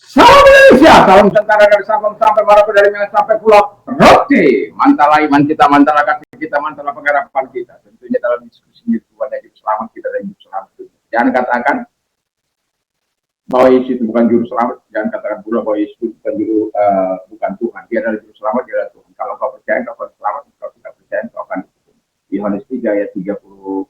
Salam Indonesia, salam Nusantara dari Sabang sampai Merauke, dari Medan sampai Pulau Rote. Mantala iman kita, mantala kasih kita, mantala pengharapan kita. Tentunya dalam diskusi ini Tuhan dan hidup selamat kita dan hidup selamat. Jangan katakan bahwa Yesus itu bukan juru selamat. Jangan katakan pula bahwa Yesus itu bukan Tuhan. Dia adalah juru selamat, dia adalah Tuhan. Kalau kau percaya, kau akan selamat. Kalau tidak percaya, kau akan dihukum. Yohanes 3 ayat 36.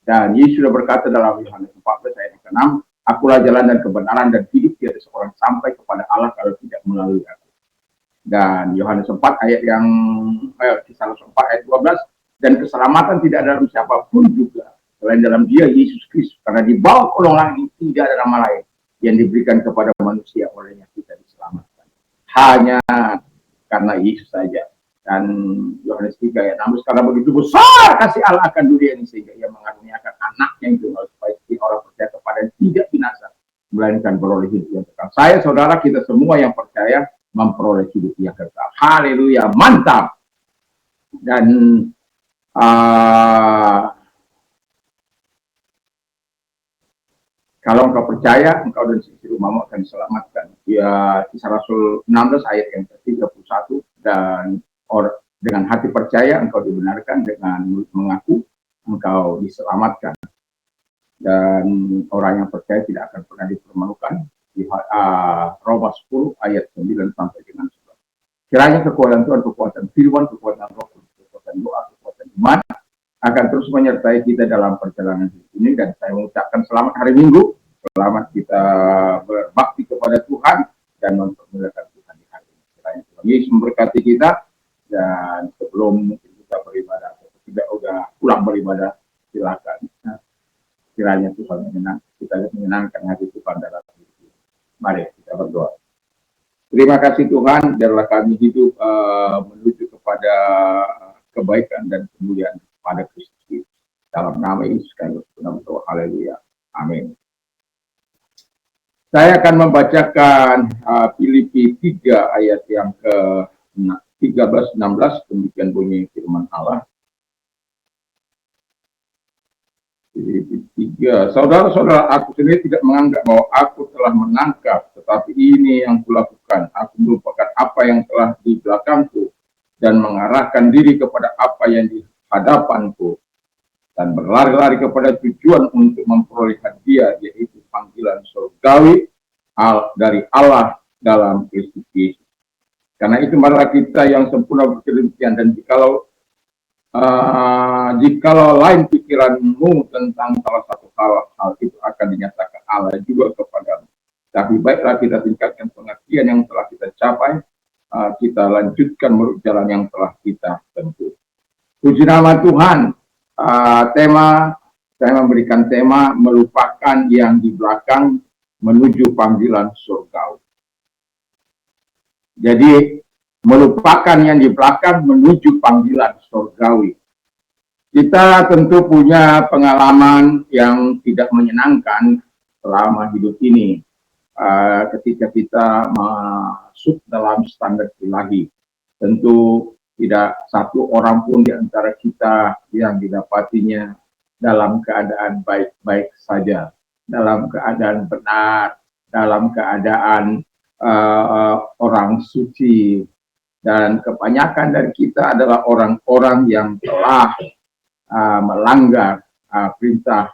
Dan Yesus sudah berkata dalam Yohanes 14 ayat 6, Akulah jalan dan kebenaran dan hidup, tiada seorang sampai kepada Allah kalau tidak melalui aku. Dan Yohanes 4 ayat yang kisah 4 ayat 12, dan keselamatan tidak ada dalam siapapun juga selain dalam Dia Yesus Kristus, karena di bawah kolong langit tidak ada nama lain yang diberikan kepada manusia olehnya kita diselamatkan. Hanya karena Yesus saja. Dan Yohanes 3 ayat 16, karena begitu besar kasih Allah akan dunia ini sehingga Ia mengaruniakan anaknya itu supaya orang percaya kepada tidak binasa melainkan beroleh hidup yang kekal. Saya, saudara, kita semua yang percaya memperoleh hidup yang kekal. Haleluya, mantap. Dan kalau engkau percaya, engkau dan seisi rumahmu akan diselamatkan. Ya, Kisah Rasul 16 ayat yang ke-31, dan dengan hati percaya engkau dibenarkan, dengan mulut mengaku engkau diselamatkan. Dan orang yang percaya tidak akan pernah dipermalukan. Roma 10 ayat 9 sampai dengan 11. Kiranya kekuatan Tuhan, kekuatan firman, kekuatan roh, kekuatan doa, kekuatan iman akan terus menyertai kita dalam perjalanan ini. Dan saya mengucapkan selamat hari Minggu, selamat kita berbakti kepada Tuhan dan mempermuliakan Tuhan di hari ini. Kiranya Tuhan Yesus memberkati kita. Dan sebelum kita beribadah atau tidak udah pulang beribadah, silakan. Kiranya Tuhan menyenangkan hati Tuhan dalam hidup kita. Mari kita berdoa. Terima kasih Tuhan, biarlah kami hidup menuju kepada kebaikan dan kemuliaan pada Kristus. Dalam nama Yesus Kristus, haleluya. Amin. Saya akan membacakan Filipi 3 ayat yang ke-13-16, demikian bunyi firman Allah. Filipi 3. Saudara-saudara, aku sendiri tidak menganggap bahwa aku telah menangkap, tetapi ini yang kulakukan. Aku melupakan apa yang telah di belakangku dan mengarahkan diri kepada apa yang di hadapanku, dan berlari-lari kepada tujuan untuk memperoleh hadiah, yaitu panggilan surgawi dari Allah dalam Kristus Yesus. Karena itu marilah kita yang sempurna berkedempian, dan jikalau lain pikiranmu tentang salah satu hal itu akan dinyatakan Allah juga kepadamu. Tapi baiklah kita tingkatkan pengertian yang telah kita capai, kita lanjutkan menurut jalan yang telah kita tempuh. Puji nama Tuhan. Saya memberikan tema melupakan yang di belakang menuju panggilan surgawi. Jadi melupakan yang di belakang menuju panggilan surgawi. Kita tentu punya pengalaman yang tidak menyenangkan selama hidup ini, ketika kita masuk dalam standar ilahi. Tentu tidak satu orang pun di antara kita yang didapatinya dalam keadaan baik-baik saja, dalam keadaan benar, dalam keadaan orang suci. Dan kebanyakan dari kita adalah orang-orang yang telah melanggar perintah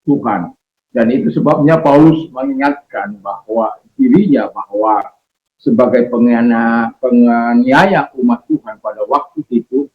Tuhan. Dan itu sebabnya Paulus mengingatkan bahwa dirinya sebagai penganiaya umat Tuhan pada waktu itu,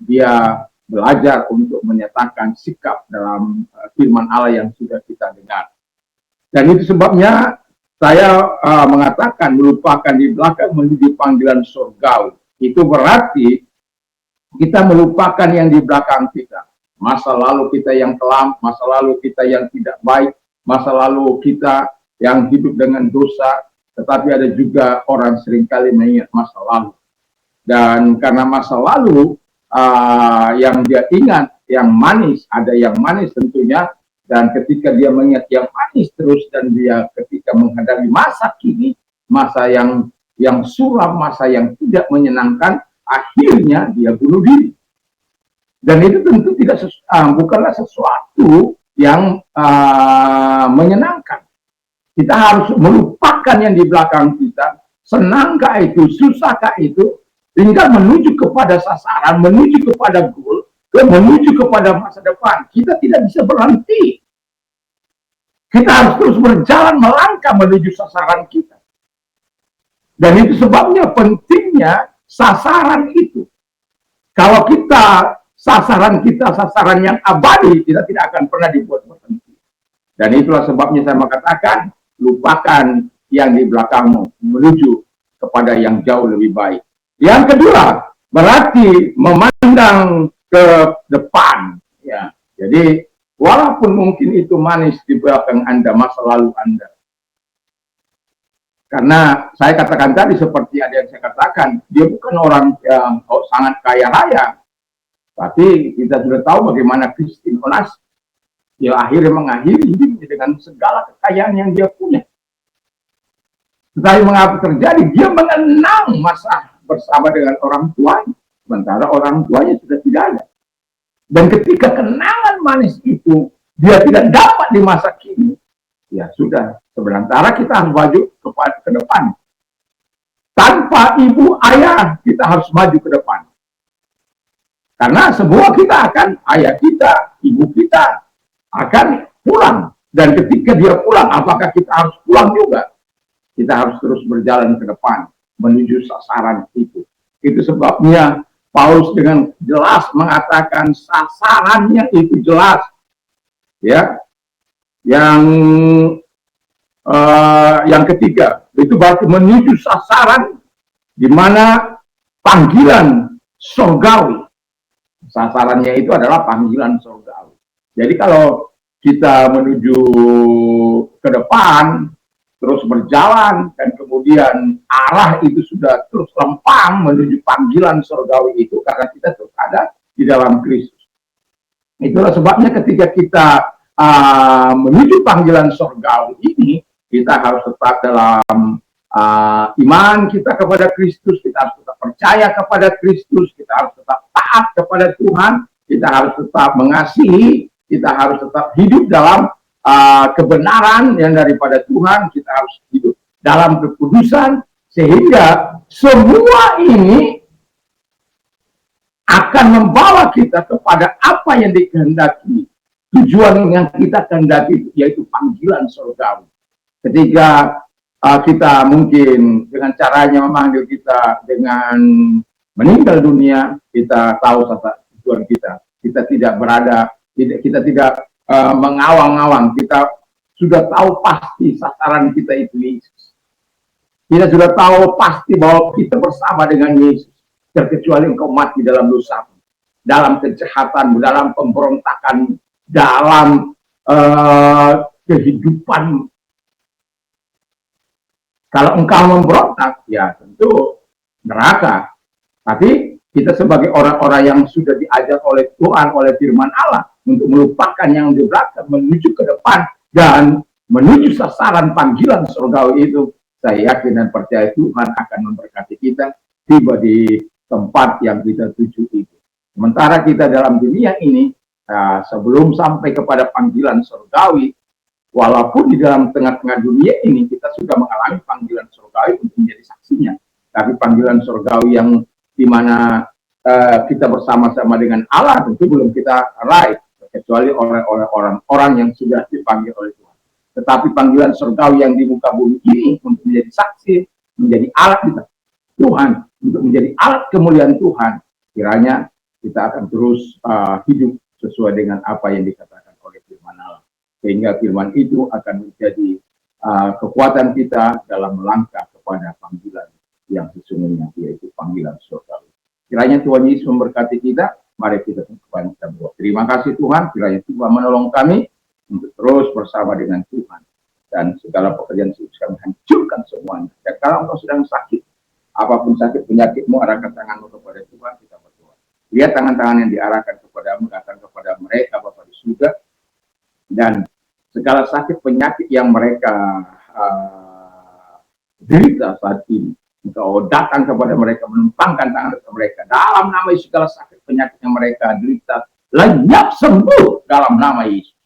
dia belajar untuk menyatakan sikap dalam firman Allah yang sudah kita dengar. Dan itu sebabnya saya mengatakan melupakan di belakang menuju panggilan surgawi. Itu berarti kita melupakan yang di belakang kita. Masa lalu kita yang kelam, masa lalu kita yang tidak baik, masa lalu kita yang hidup dengan dosa. Tetapi ada juga orang seringkali mengingat masa lalu. Dan karena masa lalu yang dia ingat, yang manis, ada yang manis tentunya. Dan ketika dia mengingat yang manis terus, dan dia ketika menghadapi masa kini, masa yang suram, masa yang tidak menyenangkan, akhirnya dia bunuh diri. Dan itu tentu bukanlah sesuatu yang menyenangkan. Kita harus melupakan yang di belakang kita, senangkah itu, susahkah itu, hingga menuju kepada sasaran, menuju kepada goal, menuju kepada masa depan. Kita tidak bisa berhenti. Kita harus terus berjalan melangkah menuju sasaran kita. Dan itu sebabnya pentingnya sasaran itu. Kalau sasaran kita sasaran yang abadi, kita tidak akan pernah dibuat berhenti. Dan itulah sebabnya saya mengatakan, lupakan yang di belakangmu, menuju kepada yang jauh lebih baik. Yang kedua, berarti memandang ke depan. Ya, jadi walaupun mungkin itu manis di belakang Anda, masa lalu Anda. Karena saya katakan tadi, seperti ada yang saya katakan, dia bukan orang yang sangat kaya raya. Tapi kita sudah tahu bagaimana Christine Onassis. Dia akhirnya mengakhiri hidupnya dengan segala kekayaan yang dia punya. Tetapi mengapa terjadi? Dia mengenang masa bersama dengan orang tuanya. Sementara orang tuanya sudah tidak ada. Dan ketika kenangan manis itu dia tidak dapat di masa kini, ya sudah. Sementara kita harus maju ke depan. Tanpa ibu ayah, kita harus maju ke depan. Karena semua kita akan, ayah kita, ibu kita, akan pulang. Dan ketika dia pulang, apakah kita harus pulang juga? Kita harus terus berjalan ke depan, menuju sasaran itu. Itu sebabnya Paulus dengan jelas mengatakan sasarannya itu jelas. Ya, yang ketiga, itu berarti menuju sasaran di mana panggilan surgawi. Sasarannya itu adalah panggilan surgawi. Jadi kalau kita menuju ke depan, terus berjalan, dan kemudian arah itu sudah terus lempang menuju panggilan surgawi itu, karena kita terus ada di dalam Kristus. Itulah sebabnya ketika kita menuju panggilan surgawi ini, kita harus tetap dalam iman kita kepada Kristus, kita harus tetap percaya kepada Kristus, kita harus tetap taat kepada Tuhan, kita harus tetap mengasihi, kita harus tetap hidup dalam kebenaran yang daripada Tuhan, kita harus hidup dalam kekudusan, sehingga semua ini akan membawa kita kepada apa yang dikehendaki, tujuan yang kita kehendaki, yaitu panggilan surgawi. Ketika kita mungkin dengan caranya memanggil kita dengan meninggal dunia, kita tahu tujuan kita. Kita tidak berada, kita tidak mengawang-awang, kita sudah tahu pasti sasaran kita itu Yesus. Kita sudah tahu pasti bahwa kita bersama dengan Yesus, terkecuali engkau mati dalam dosa, dalam kejahatanmu, dalam pemberontakan, dalam kehidupan. Kalau engkau memberontak, ya tentu neraka. Tapi kita sebagai orang-orang yang sudah diajar oleh Tuhan, oleh firman Allah, untuk melupakan yang di belakang, menuju ke depan, dan menuju sasaran panggilan surgawi itu, saya yakin dan percaya Tuhan akan memberkati kita tiba di tempat yang kita tuju itu. Sementara kita dalam dunia ini, sebelum sampai kepada panggilan surgawi, walaupun di dalam tengah-tengah dunia ini kita sudah mengalami panggilan surgawi untuk menjadi saksinya, tapi panggilan surgawi yang dimana kita bersama-sama dengan Allah tentu belum kita raih, kecuali oleh orang-orang yang sudah dipanggil oleh Tuhan. Tetapi panggilan surgawi yang di muka bumi ini untuk menjadi saksi, menjadi alat kita Tuhan, untuk menjadi alat kemuliaan Tuhan, kiranya kita akan terus hidup sesuai dengan apa yang dikatakan oleh firman Allah. Sehingga firman itu akan menjadi kekuatan kita dalam melangkah kepada panggilan yang sesungguhnya, yaitu panggilan surgawi. Kiranya Tuhan Yesus memberkati kita. Mari kita berdoa. Terima kasih Tuhan, kiranya Tuhan menolong kami untuk terus bersama dengan Tuhan. Dan segala pekerjaan sukses kami hancurkan semuanya. Dan kalau engkau sedang sakit, apapun sakit penyakitmu, arahkan tanganmu kepada Tuhan, kita berdoa. Lihat tangan-tangan yang diarahkan kepadamu, datang kepada mereka Bapa di surga. Dan segala sakit penyakit yang mereka derita saat ini, engkau datang kepada mereka, menumpangkan tangan kepada mereka. Dalam nama Yesus, segala sakit penyakit yang mereka derita, lenyap sembuh dalam nama Yesus.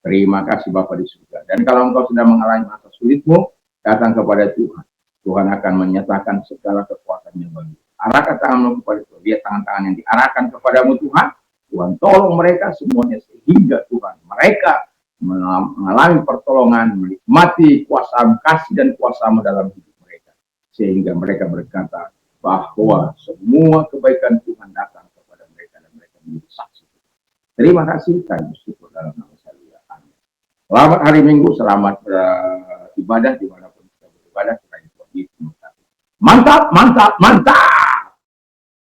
Terima kasih Bapa di surga. Dan kalau engkau sedang mengalami masa sulitmu, datang kepada Tuhan. Tuhan akan menyatakan segala kekuatannya bagi. Arahkan tanganmu kepada Tuhan. Lihat tangan-tangan yang diarahkan kepadamu Tuhan. Tuhan tolong mereka semuanya sehingga Tuhan mereka mengalami pertolongan, menikmati kuasa kasih dan kuasa-Mu dalam hidup mereka. Sehingga mereka berkata bahwa semua kebaikan Tuhan datang kepada mereka dan mereka menjadi saksi. Terima kasih, kami bersyukur dalam nama saya. Amin. Selamat hari Minggu, selamat beribadah dimanapun kita beribadah. Mantap, mantap, mantap.